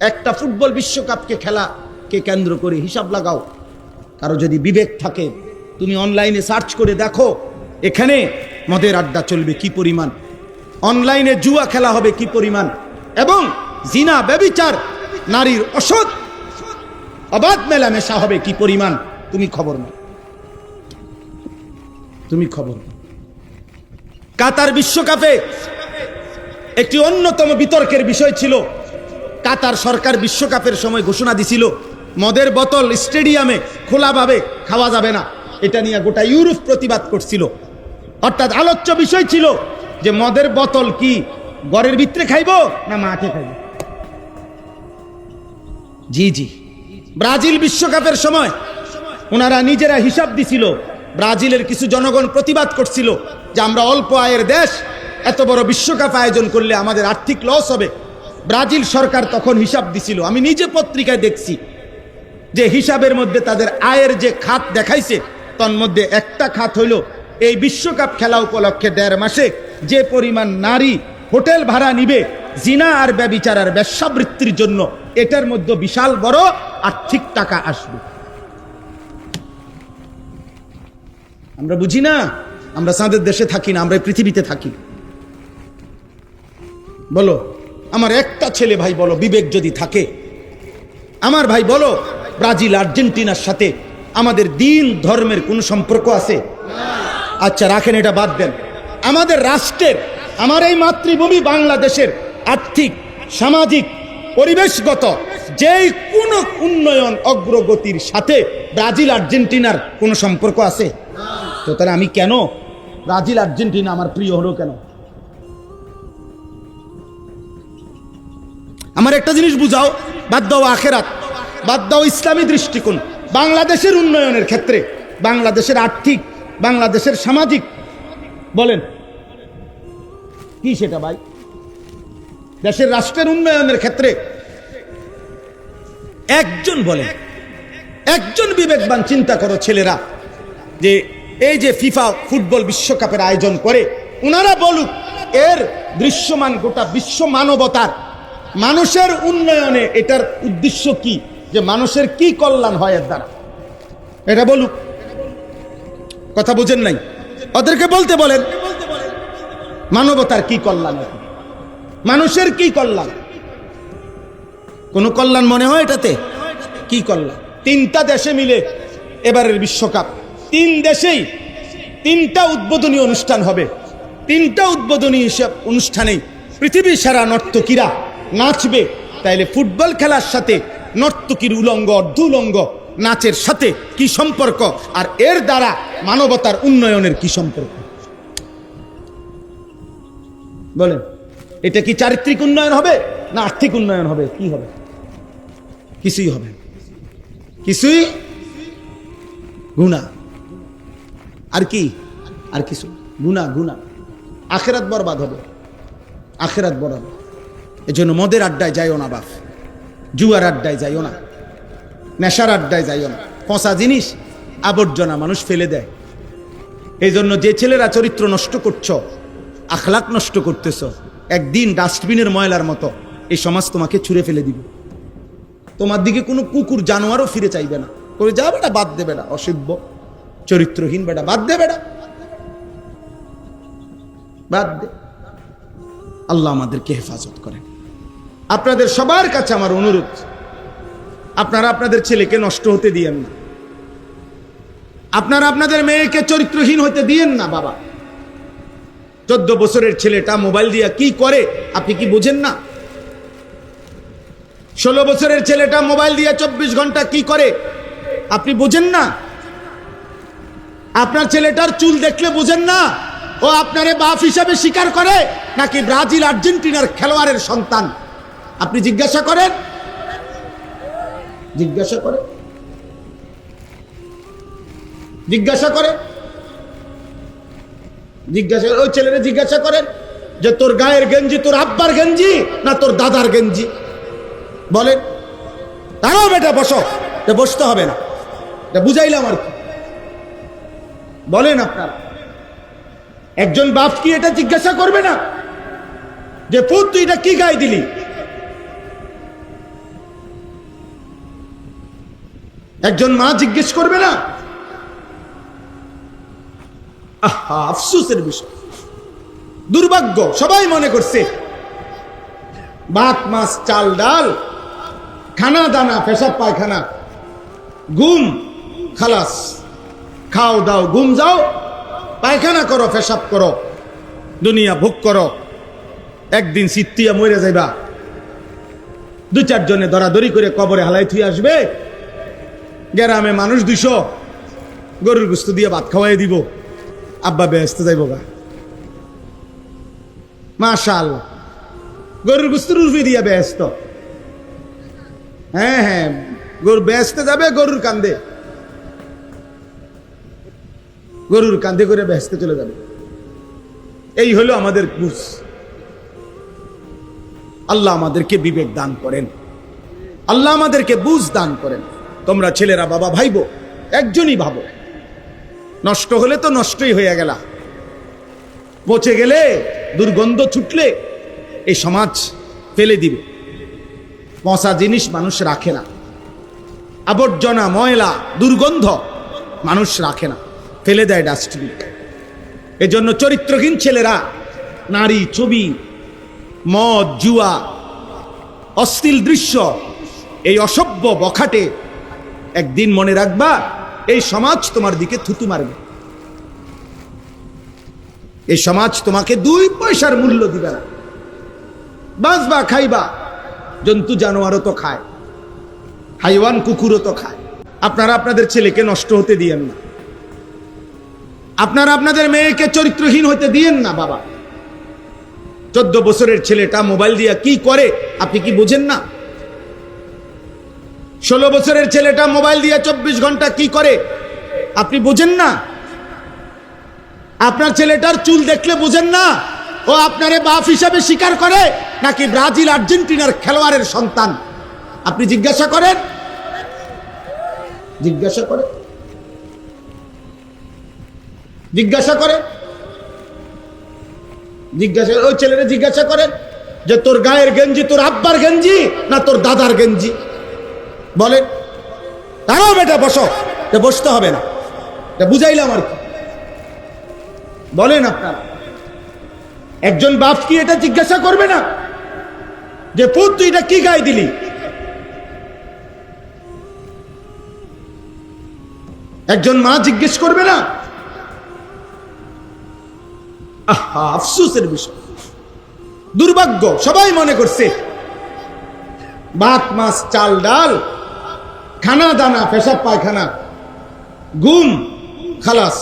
একটা ফুটবল বিশ্বকাপকে খেলাকে কেন্দ্র করে হিসাব লাগাও। কারো যদি বিবেক থাকে তুমি অনলাইনে সার্চ করে দেখো এখানে মদের আড্ডা চলবে কি পরিমাণ, অনলাইনে জুয়া খেলা হবে কি পরিমাণ, এবং জিনা ব্যভিচার নারীর অসৎ অবাধ মেলামেশা হবে কি পরিমাণ। তুমি খবর নাও, তুমি খবর নাও। কাতার বিশ্বকাপে একটি অন্যতম বিতর্কের বিষয় ছিল, কাতার সরকার বিশ্বকাপের সময় ঘোষণা দিছিল মদের বোতল স্টেডিয়ামে খোলাভাবে খাওয়া যাবে না। এটা নিয়ে গোটা ইউরোপ প্রতিবাদ করছিল। অর্থাৎ আলোচ্য বিষয় ছিল যে মদের বোতল কি ঘরের ভিতরে খাইব না মাঠে খাইব। জি জি, ব্রাজিল বিশ্বকাপের সময় ওনারা নিজেরা হিসাব দিছিল। ব্রাজিলের কিছু জনগণ প্রতিবাদ করছিল যে আমরা অল্প আয়ের দেশ, এত বড় বিশ্বকাপ আয়োজন করলে আমাদের আর্থিক লস হবে। ব্রাজিল সরকার তখন হিসাব দিছিল, আমি নিজে পত্রিকায় দেখছি যে হিসাবের মধ্যে তাদের আয়ের যে খাত দেখাইছে তার মধ্যে একটা খাত হইল এই বিশ্বকাপ খেলা উপলক্ষে 1.5 মাসে যে পরিমাণ নারী হোটেল ভাড়া নিবে জিনা আর ব্যভিচার আর বেশ্যাবৃত্তির জন্য, এটার মধ্যে বিশাল বড় আর্থিক টাকা আসবে। আমরা বুঝি না, আমরা চাঁদের দেশে থাকি না, আমরা পৃথিবীতে থাকি। বলো আমার একটা ছেলে ভাই, বলো বিবেক যদি থাকে আমার ভাই, বলো ব্রাজিল আর্জেন্টিনার সাথে আমাদের দিন ধর্মের কোন সম্পর্ক আছে? আচ্ছা রাখেন, এটা বাদ দেন। আমাদের রাষ্ট্রের, আমার এই মাতৃভূমি বাংলাদেশের আর্থিক, সামাজিক, পরিবেশগত যেই কোনো উন্নয়ন অগ্রগতির সাথে ব্রাজিল আর্জেন্টিনার কোনো সম্পর্ক আছে? তো তাহলে আমি কেন ব্রাজিল আর্জেন্টিনা আমার প্রিয় হলো কেন? আমার একটা জিনিস বুঝাও, বাদ দাও আখেরাত, বাদ দাও ইসলামী দৃষ্টিকোণ। বাংলাদেশের উন্নয়নের ক্ষেত্রে, বাংলাদেশের আর্থিক, বাংলাদেশের সামাজিক, বলেন কি সেটা ভাই? দেশের রাষ্ট্রের উন্নয়নের ক্ষেত্রে একজন বলেন, একজন বিবেকবান চিন্তা করো ছেলেরা, যে এই যে ফিফা ফুটবল বিশ্বকাপের আয়োজন করে ওনারা বলুক এর দৃশ্যমান গোটা বিশ্ব মানবতার মানুষের উন্নয়নে এটার উদ্দেশ্য কি, যে মানুষের কি কল্যাণ হয় এর দ্বারা, এটা বলুক। কথা বুঝেন নাই? ওদেরকে বলতে বলেন মানবতার কি কল্যাণ, মানুষের কি কল্যাণ? কোন কল্যাণ মনে হয় এটাতে? কি কল্যাণ? 3টা দেশে মিলে এবারের বিশ্বকাপ, 3 দেশেই 3টা উদ্বোধনী অনুষ্ঠান হবে। 3টা উদ্বোধনী অনুষ্ঠানেই পৃথিবীর সেরা নর্তকীরা নাচবে। তাইলে ফুটবল খেলার সাথে নর্তকীর উলঙ্গ অর্ধ উলঙ্গ নাচের সাথে কি সম্পর্ক, আর এর দ্বারা মানবতার উন্নয়নের কি সম্পর্ক? বলেন, এটা কি চারিত্রিক উন্নয়ন হবে না আর্থিক উন্নয়ন হবে? কি হবে? কিছুই হবে, কিছুই গুনাহ। আর কি? আর কিছু গুনাহ, গুনাহ। আখেরাত বরবাদ হবে, আখেরাত বরবাদ। এজন্য মদের আড্ডায় যাইও না বাপ, জুয়ার আড্ডায় যাইও না, নেশার আড্ডায় যাইও না। পচা জিনিস, আবর্জনা মানুষ ফেলে দেয়। এই জন্য যে ছেলেরা চরিত্র নষ্ট করছো, আখলাক নষ্ট করতেছ, একদিন ডাস্টবিনের ময়লার মতো এই সমাজ তোমাকে ছুঁড়ে ফেলে দিবে। তোমার দিকে কোনো কুকুর জানোয়ারও ফিরে চাইবে না, করে যা বেটা, বাদ দেবে না, অসভ্য চরিত্রহীন বেটা, বাদ দে বেটা, বাদ দে। আল্লাহ আমাদেরকে হেফাজত করেন। আপনাদের সবার কাছে আমার অনুরোধ, আপনারা আপনাদের ছেলেকে নষ্ট হতে দিয়েন না, আপনারা আপনাদের মেয়েকে চরিত্রহীন হতে দিয়েন না। বাবা, 14 বছরের ছেলেটা মোবাইল দিয়া কি করে আপনি কি বুঝেন না? 16 বছরের ছেলেটা মোবাইল দিয়া 24 ঘন্টা কি করে আপনি বুঝেন না? আপনার ছেলেটার চুল দেখলে বুঝেন না ও আপনারে বাপ হিসাবে স্বীকার করে নাকি ব্রাজিল আর্জেন্টিনার খেলোয়াড়ের সন্তান? আপনি জিজ্ঞাসা করেন, জিজ্ঞাসা করেন, জিজ্ঞাসা করেন, জিজ্ঞাসা। ওই ছেলেরা জিজ্ঞাসা করেন যে তোর গায়ের গেঞ্জি তোর আব্বার গেঞ্জি না তোর দাদার গেঞ্জি? বলেন। দাঁড়াও বেটা, বসো। বসতে হবে না, বুঝাইলাম আর কি। বলেন আপনারা, একজন বাপ কি এটা জিজ্ঞাসা করবে না যে পুত তুই এটা কি গায়ে দিলি? একজন মা জিজ্ঞেস করবে না? আহা, আফসোসের বিষয়, দুর্ভাগ্য। সবাই মনে করছে ভাত মাছ চাল ডাল, খানা দানা, পেশাব পায়খানা, ঘুম, খালাস, খাও দাও, ঘুম যাও, পায়খানা করো, পেশাব করো, দুনিয়া ভোগ করো, একদিন সিত্তিয়া মরে যাইবা। দু চারজনে দরাদরি করে কবরে হালাই থুই আসবে, গ্রামে মানুষ 200 গরুর গোস্ত দিয়ে ভাত খাওয়াই দিব, আব্বা বেহেশতে যাইব গা। মাশাআল্লাহ, গরুর গোস্ত রুফি দিয়া বেহেশত। হ্যাঁ হ্যাঁ, গরু বেহেশতে যাবে, গরুর কান্দে করে বেহেশতে চলে যাবে। এই হলো আমাদের বুঝ। আল্লাহ আমাদেরকে বিবেক দান করেন, আল্লাহ আমাদেরকে বুঝ দান করেন। তোমরা ছেলেরা বাবা ভাইবো, একজনই ভাবো, নষ্ট হলে তো নষ্টই হয়ে গেল, পচে গেলে, দুর্গন্ধ ছুটলে এই সমাজ ফেলে দিবে। পচা জিনিস মানুষ রাখে না, আবর্জনা, ময়লা, দুর্গন্ধ মানুষ রাখে না, ফেলে দেয় ডাস্টবিন। এজন্য চরিত্রহীন ছেলেরা নারী, ছবি, মদ, জুয়া, অশ্লীল দৃশ্য, এই অসভ্য বখাটে, একদিন মনে রাখবা এই সমাজ তোমার দিকে থুতু মারবে। এই সমাজ তোমাকে 2 পয়সার মূল্য দিবে না। বাঁচবা, খাইবা, জন্তু জানোয়ারও তো খায়, হাইওয়ান কুকুরও তো খায়। আপনারা আপনাদের ছেলেকে নষ্ট হতে দিয়েন না, আপনারা আপনাদের মেয়েকে চরিত্রহীন হতে দিয়েন না। বাবা, 14 বছরের ছেলেটা মোবাইল দিয়ে কি করে আপনি কি বুঝেন না? 16 বছরের ছেলেটা মোবাইল দিয়ে 24 ঘন্টা কি করে আপনি বুঝেন না? আপনার ছেলেটার চুল দেখলে বুঝেন না ও আপনারে বাপ হিসাবে স্বীকার করে নাকি ব্রাজিল আর্জেন্টিনার খেলোয়াড়ের সন্তান? আপনি জিজ্ঞাসা করেন, জিজ্ঞাসা করেন, জিজ্ঞাসা করেন, জিজ্ঞাসা। ওই ছেলেরা জিজ্ঞাসা করেন যে তোর গায়ের গেঞ্জি তোর আব্বার গেঞ্জি না তোর দাদার গেঞ্জি? বলেন। তারাও বেটা বসো, বসতে হবে না, বুঝাইলাম আর কি। বলেন আপনারা, একজন বাপ কি এটা জিজ্ঞাসা করবে না যে পুত তুই এটা কি গায়ে দিলি? একজন মা জিজ্ঞেস করবে না? আহা, আফসোসের বিষয়, দুর্ভাগ্য। সবাই মনে করছে ভাত মাছ চাল ডাল, খানা দানা, পেশাব পায়খানা, ঘুম, খালাস,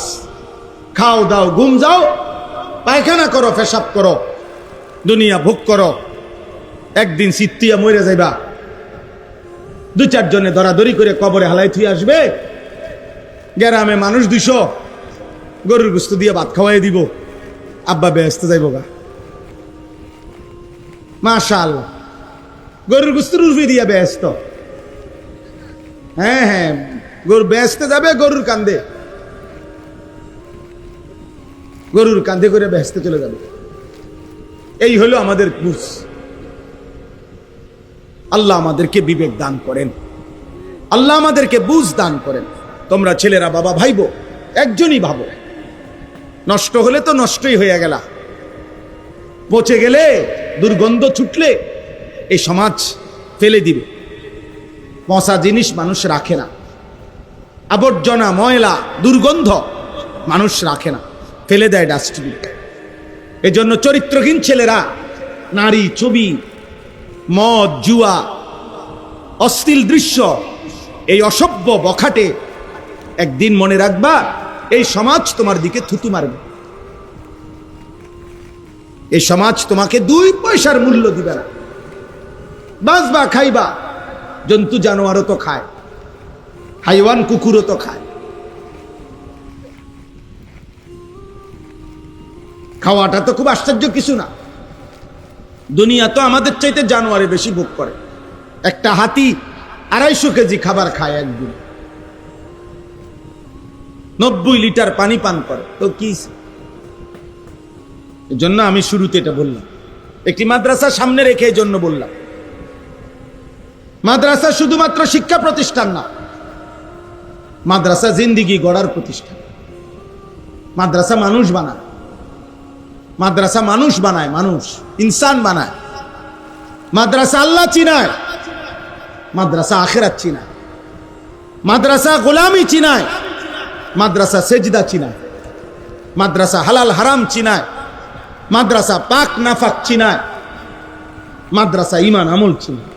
খাও দাও, ঘুম যাও, পায়খানা করো, পেশাব করো, দুনিয়া ভোগ করো, একদিন সিত্তিয়া মরে যাইবা। 2-4 জনে দরাদরি করে কবরে হালাই থুই আসবে, গ্রামে মানুষ 200 গরুর গোস্ত দিয়ে ভাত খাওয়াই দিব, আব্বা বেহেশতে যাইব গা। মাশাআল্লাহ, গরুর গোস্ত রুফি দিয়া বেহেশত। হ্যাঁ হ্যাঁ, গরু বেহেশতে যাবে, গরুর কান্দে করে বেহেশতে চলে যাবে। এই হলো আমাদের বুঝ। আল্লাহ আমাদেরকে বিবেক দান করেন, আল্লাহ আমাদেরকে বুঝ দান করেন। তোমরা ছেলেরা বাবা ভাইবো, একজনই ভাবো, নষ্ট হলে তো নষ্টই হয়ে গেল, পচে গেলে, দুর্গন্ধ ছুটলে এই সমাজ ফেলে দিবে। পচা জিনিস মানুষ রাখে না, আবর্জনা, ময়লা, দুর্গন্ধ মানুষ রাখে না, ফেলে দেয় ডাস্টবিন। এজন্য চরিত্রহীন ছেলেরা নারী, ছবি, মদ, জুয়া, অশ্লীল দৃশ্য, এই অসভ্য বখাটে, একদিন মনে রাখবা এই সমাজ তোমার দিকে থুতু মারবে। এই সমাজ তোমাকে 2 পয়সার মূল্য দিবে না। বাঁচবা, খাইবা, জন্তু জানোয়ারও তো খায়, হাইওয়ান কুকুরও তো খায়। খাওয়াটা তো খুব আশ্চর্য কিছু না। দুনিয়া তো আমাদের চাইতে জানোয়ারে বেশি ভোগ করে। একটা হাতি 250 কেজি খাবার খায় একদিন, 90 লিটার পানি পান করে। তো কি, এজন্য আমি শুরুতে এটা বললাম, একটি মাদ্রাসা সামনে রেখে এই জন্য বললাম। মাদ্রাসা শুধুমাত্র শিক্ষা প্রতিষ্ঠান না, মাদ্রাসা জিন্দিগি গড়ার প্রতিষ্ঠান। মাদ্রাসা মানুষ বানায়, মাদ্রাসা মানুষ বানায়, মানুষ ইনসান বানায়। মাদ্রাসা আল্লাহ চিনায়, মাদ্রাসা আখিরাত চিনায়। মাদ্রাসা গোলামি চিনায়, মাদ্রাসা সেজদা চিনায়। মাদ্রাসা হালাল হারাম চিনায়, মাদ্রাসা পাক নাফাক চিনায়। মাদ্রাসা ঈমান আমল চিনায়।